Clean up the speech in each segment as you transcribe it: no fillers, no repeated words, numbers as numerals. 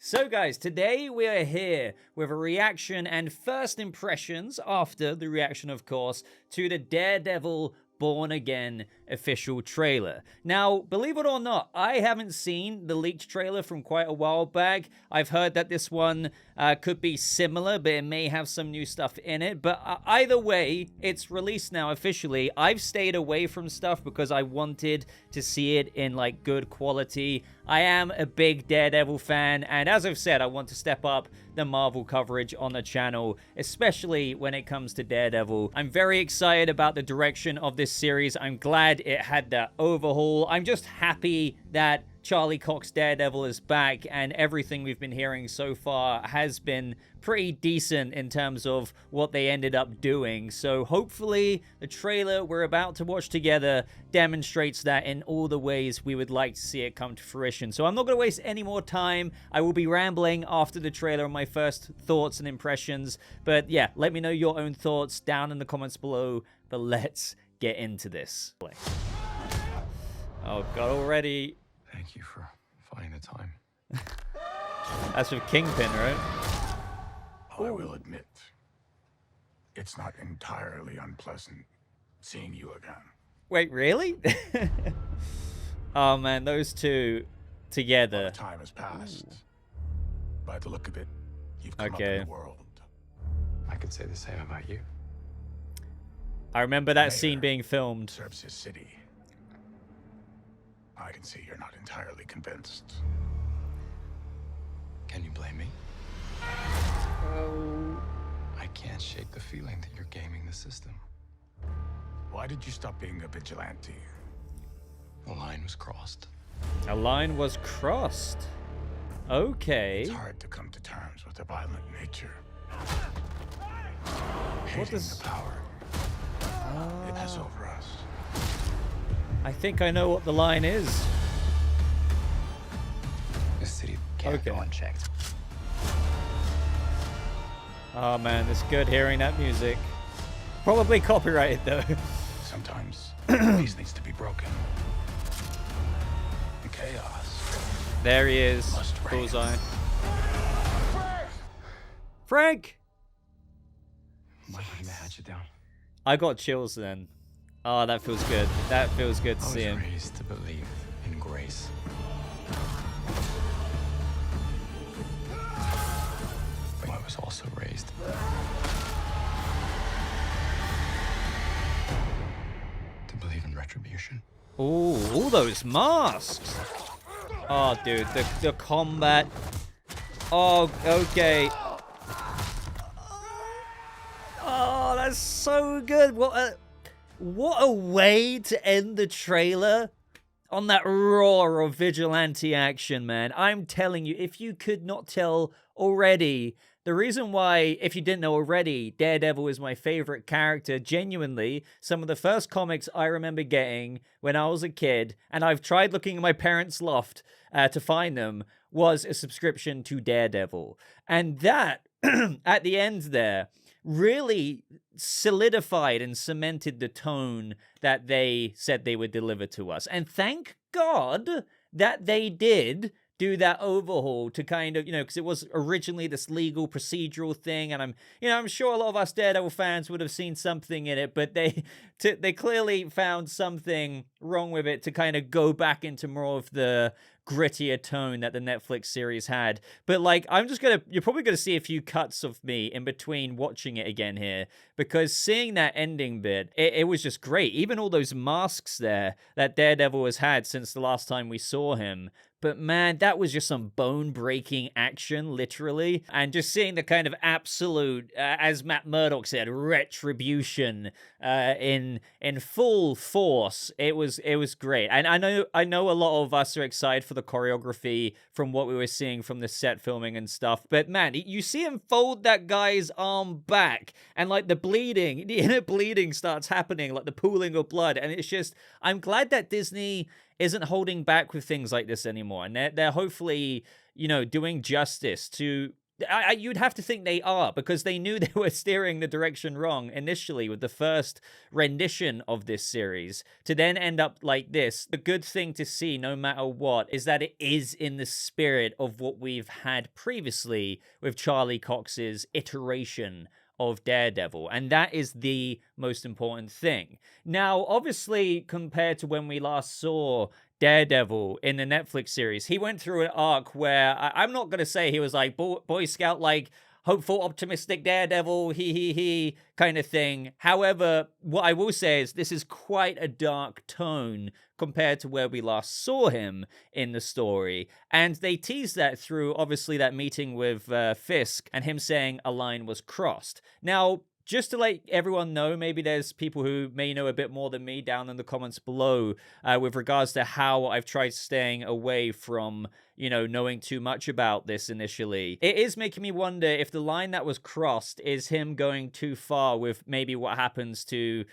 So guys, today we are here with a reaction and first impressions, after the reaction of course, to the Daredevil Born Again official trailer. Now, believe it or not, I haven't seen the leaked trailer from quite a while back. I've heard that this one could be similar, but it may have some new stuff in it. But either way, it's released now officially. I've stayed away from stuff because I wanted to see it in like good quality. I am a big Daredevil fan, and as I've said, I want to step up the Marvel coverage on the channel, especially when it comes to Daredevil. I'm very excited about the direction of this series. I'm glad it had that overhaul. I'm just happy that Charlie Cox Daredevil is back, and everything we've been hearing so far has been pretty decent in terms of what they ended up doing. So hopefully the trailer we're about to watch together demonstrates that in all the ways we would like to see it come to fruition. So I'm not going to waste any more time. I will be rambling after the trailer on my first thoughts and impressions. But yeah, let me know your own thoughts down in the comments below. But let's get into this. Oh god, already. Thank you for finding the time. That's with Kingpin, right? I will admit, it's not entirely unpleasant seeing you again. Wait, really? Oh man, those two together. Well, the time has passed. By the look of it, you've come up in the world. I could say the same about you. I remember that scene being filmed. Serves his city. I can see you're not entirely convinced. Can you blame me? Oh. I can't shake the feeling that you're gaming the system. Why did you stop being a vigilante? The line was crossed. A line was crossed. Okay. It's hard to come to terms with a violent nature. What Hating does... the power it has over us. I think I know what the line is. The city can't go unchecked. Oh man, it's good hearing that music. Probably copyrighted though. Sometimes peace needs to be broken. The chaos. There he is. Must reign. Bullseye. Frank! Am I putting the hatchet down? I got chills then. Oh, that feels good. That feels good to I was see him. raised to believe in grace. But I was also raised to believe in retribution. Ooh, all those masks. Oh, dude, the combat. Oh, okay. Oh, that's so good. What a way to end the trailer on that roar of vigilante action, man. I'm telling you, if you could not tell already, the reason why, if you didn't know already, Daredevil is my favorite character, genuinely, some of the first comics I remember getting when I was a kid, and I've tried looking in my parents' loft to find them, was a subscription to Daredevil. And that, at the end there, really solidified and cemented the tone that they said they would deliver to us. And thank God that they did do that overhaul to kind of, because it was originally this legal procedural thing, and I'm sure a lot of us Daredevil fans would have seen something in it, but they clearly found something wrong with it to kind of go back into more of the grittier tone that the Netflix series had. But like, you're probably gonna see a few cuts of me in between watching it again here, because seeing that ending bit, it was just great. Even all those masks there that Daredevil has had since the last time we saw him. But man, that was just some bone-breaking action, literally. And just seeing the kind of absolute, as Matt Murdock said, retribution in full force. It was great. And I know a lot of us are excited for the choreography from what we were seeing from the set filming and stuff. But man, you see him fold that guy's arm back, and like the inner bleeding starts happening, like the pooling of blood. And it's just, I'm glad that Disney isn't holding back with things like this anymore, and they're hopefully, doing justice to You'd have to think they are, because they knew they were steering the direction wrong initially with the first rendition of this series, to then end up like this. The good thing to see, no matter what, is that it is in the spirit of what we've had previously with Charlie Cox's iteration of Daredevil, and that is the most important thing. Now, obviously, compared to when we last saw Daredevil in the Netflix series, he went through an arc where I'm not going to say he was like Boy Scout, like hopeful, optimistic Daredevil, he kind of thing. However, what I will say is this is quite a dark tone compared to where we last saw him in the story. And they teased that through, obviously, that meeting with Fisk and him saying a line was crossed. Now, just to let everyone know, maybe there's people who may know a bit more than me down in the comments below with regards to how I've tried staying away from, knowing too much about this initially. It is making me wonder if the line that was crossed is him going too far with maybe what happens to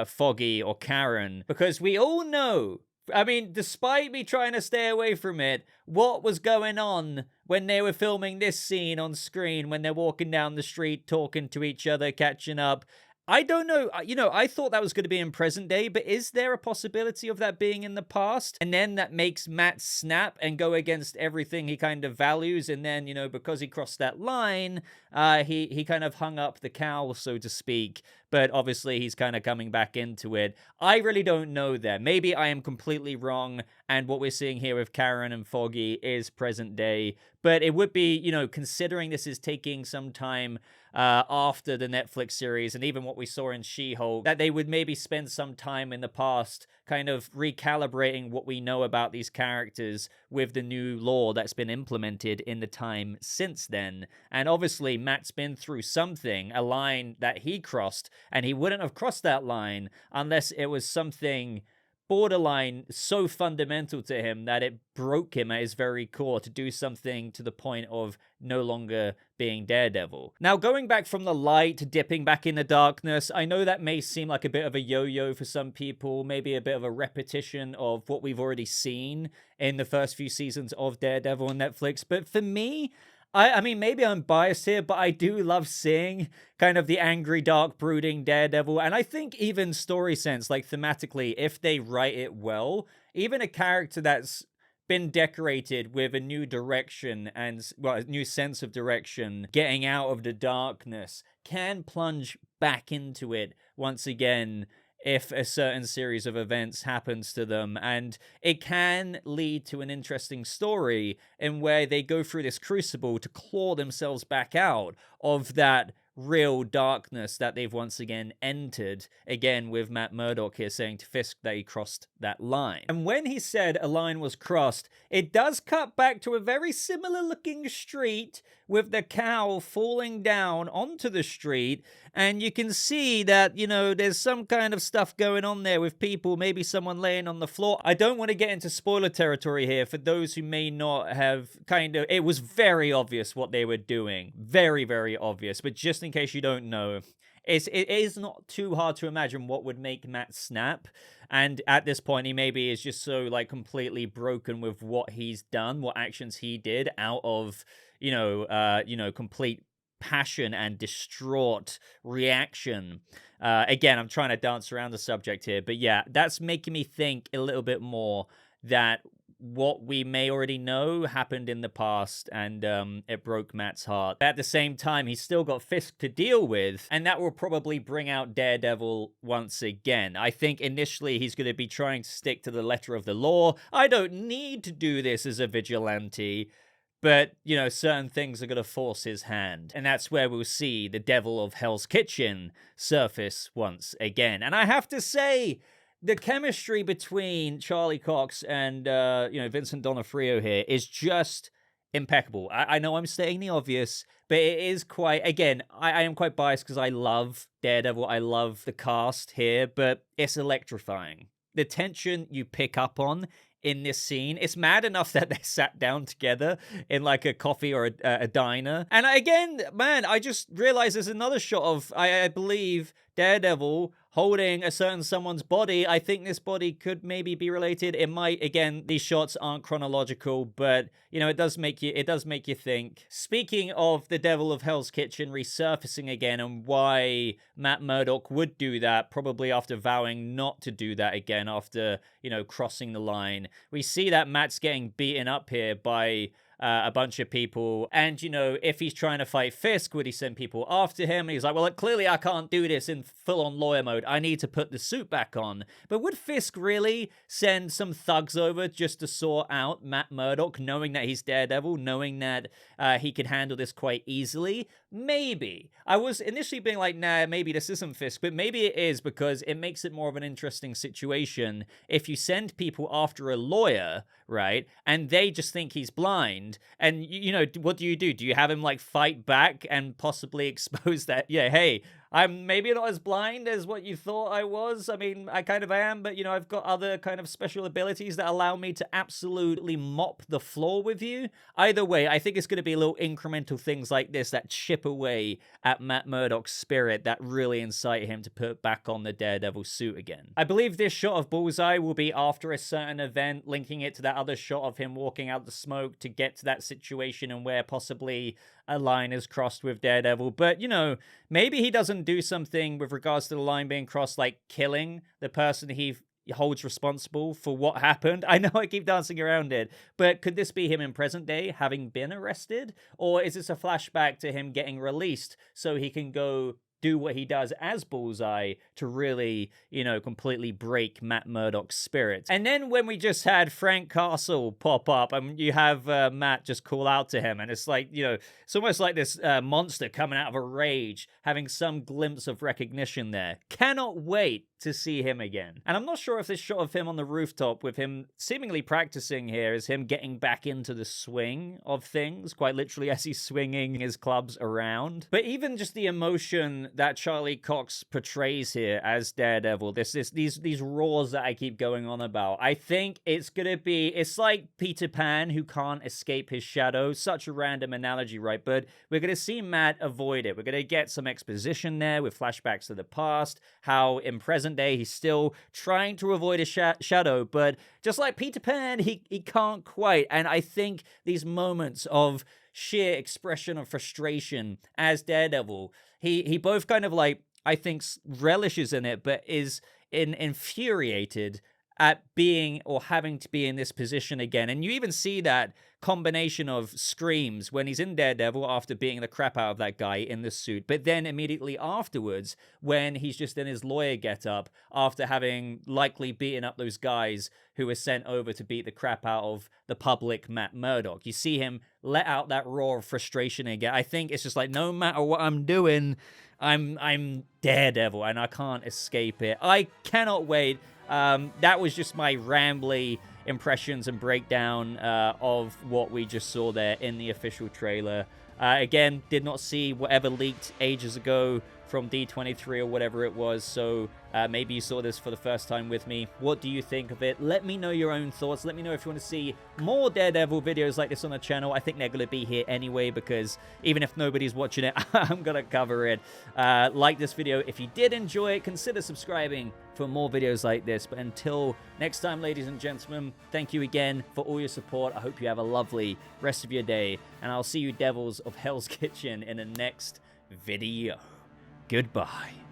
Foggy or Karen. Because we all know, I mean, despite me trying to stay away from it, what was going on when they were filming this scene on screen, when they're walking down the street, talking to each other, catching up? I don't know. I thought that was going to be in present day, but is there a possibility of that being in the past? And then that makes Matt snap and go against everything he kind of values. And then, because he crossed that line, he kind of hung up the cowl, so to speak. But obviously, he's kind of coming back into it. I really don't know there. Maybe I am completely wrong, and what we're seeing here with Karen and Foggy is present day. But it would be, considering this is taking some time after the Netflix series, and even what we saw in She-Hulk, that they would maybe spend some time in the past kind of recalibrating what we know about these characters with the new lore that's been implemented in the time since then. And obviously, Matt's been through something, a line that he crossed, and he wouldn't have crossed that line unless it was something borderline so fundamental to him that it broke him at his very core to do something to the point of no longer being Daredevil. Now, going back from the light to dipping back in the darkness, I know that may seem like a bit of a yo-yo for some people, maybe a bit of a repetition of what we've already seen in the first few seasons of Daredevil on Netflix, but for me, I mean, maybe I'm biased here, but I do love seeing kind of the angry, dark, brooding Daredevil. And I think even story sense, like thematically, if they write it well, even a character that's been decorated with a new direction and, well, a new sense of direction, getting out of the darkness, can plunge back into it once again if a certain series of events happens to them. And it can lead to an interesting story in where they go through this crucible to claw themselves back out of that real darkness that they've once again entered, again with Matt Murdock here saying to Fisk that he crossed that line. And when he said a line was crossed, it does cut back to a very similar looking street with the cow falling down onto the street, and you can see that, there's some kind of stuff going on there with people, maybe someone laying on the floor. I don't want to get into spoiler territory here for those who may not have it was very obvious what they were doing. Very, very obvious. But just in case you don't know, it is not too hard to imagine what would make Matt snap. And at this point, he maybe is just so completely broken with what he's done, what actions he did out of, complete passion and distraught reaction. Again, I'm trying to dance around the subject here, but yeah, that's making me think a little bit more that what we may already know happened in the past, and it broke Matt's heart. At the same time, he's still got Fisk to deal with, and that will probably bring out Daredevil once again. I think initially he's going to be trying to stick to the letter of the law. I don't need to do this as a vigilante, but, certain things are going to force his hand. And that's where we'll see the devil of Hell's Kitchen surface once again. And I have to say, the chemistry between Charlie Cox and, Vincent D'Onofrio here is just impeccable. I know I'm stating the obvious, but it is quite, again, I am quite biased because I love Daredevil. I love the cast here, but it's electrifying. The tension you pick up on in this scene, it's mad enough that they sat down together in a coffee or a diner. And again, man, I just realized there's another shot of, I believe, Daredevil holding a certain someone's body. I think this body could maybe be related. It might. Again, these shots aren't chronological, but you know, it does make you think. Speaking of the Devil of Hell's Kitchen resurfacing again, and why Matt Murdock would do that, probably after vowing not to do that again after, you know, crossing the line. We see that Matt's getting beaten up here by a bunch of people, and you know, if he's trying to fight Fisk, would he send people after him? And he's like, well, clearly I can't do this in full-on lawyer mode. I need to put the suit back on. But would Fisk really send some thugs over just to sort out Matt Murdock, knowing that he's Daredevil, knowing that he could handle this quite easily? Maybe. I was initially being like, nah, maybe this isn't Fisk, but maybe it is, because it makes it more of an interesting situation if you send people after a lawyer, right, and they just think he's blind, and, you know, what do? Do you have him, like, fight back and possibly expose that, yeah, hey, I'm maybe not as blind as what you thought I was. I mean, I kind of am, but, you know, I've got other kind of special abilities that allow me to absolutely mop the floor with you. Either way, I think it's going to be little incremental things like this that chip away at Matt Murdock's spirit that really incite him to put back on the Daredevil suit again. I believe this shot of Bullseye will be after a certain event, linking it to that other shot of him walking out the smoke to get to that situation and where possibly a line is crossed with Daredevil. But, you know, maybe he doesn't do something with regards to the line being crossed, like killing the person he holds responsible for what happened. I know I keep dancing around it, but could this be him in present day having been arrested? Or is this a flashback to him getting released so he can go do what he does as Bullseye to really, you know, completely break Matt Murdock's spirit? And then when we just had Frank Castle pop up, and you have Matt just call out to him, and it's like, you know, it's almost like this monster coming out of a rage, having some glimpse of recognition there. Cannot wait to see him again. And I'm not sure if this shot of him on the rooftop with him seemingly practicing here is him getting back into the swing of things, quite literally as he's swinging his clubs around. But even just the emotion that Charlie Cox portrays here as Daredevil, these roars that I keep going on about, I think it's gonna be, it's like Peter Pan who can't escape his shadow. Such a random analogy, right? But we're gonna see Matt avoid it. We're gonna get some exposition there with flashbacks to the past, how in present day he's still trying to avoid a shadow, but just like Peter Pan, he can't quite. And I think these moments of sheer expression of frustration as Daredevil, he both kind of, like, I think relishes in it, but is infuriated at being or having to be in this position again. And you even see that combination of screams when he's in Daredevil after beating the crap out of that guy in the suit, but then immediately afterwards when he's just in his lawyer getup after having likely beaten up those guys who were sent over to beat the crap out of the public Matt Murdock. You see him let out that roar of frustration again. I think it's just like, no matter what I'm doing, I'm Daredevil and I can't escape it. I cannot wait. That was just my rambly impressions and breakdown of what we just saw there in the official trailer. Again, did not see whatever leaked ages ago from D23 or whatever it was, so maybe you saw this for the first time with me. What do you think of it? Let me know your own thoughts. Let me know if you want to see more Daredevil videos like this on the channel. I think they're going to be here anyway, because even if nobody's watching it, I'm going to cover it. Like this video if you did enjoy it. Consider subscribing for more videos like this. But until next time, ladies and gentlemen, thank you again for all your support. I hope you have a lovely rest of your day, and I'll see you Devils of Hell's Kitchen in the next video. Goodbye.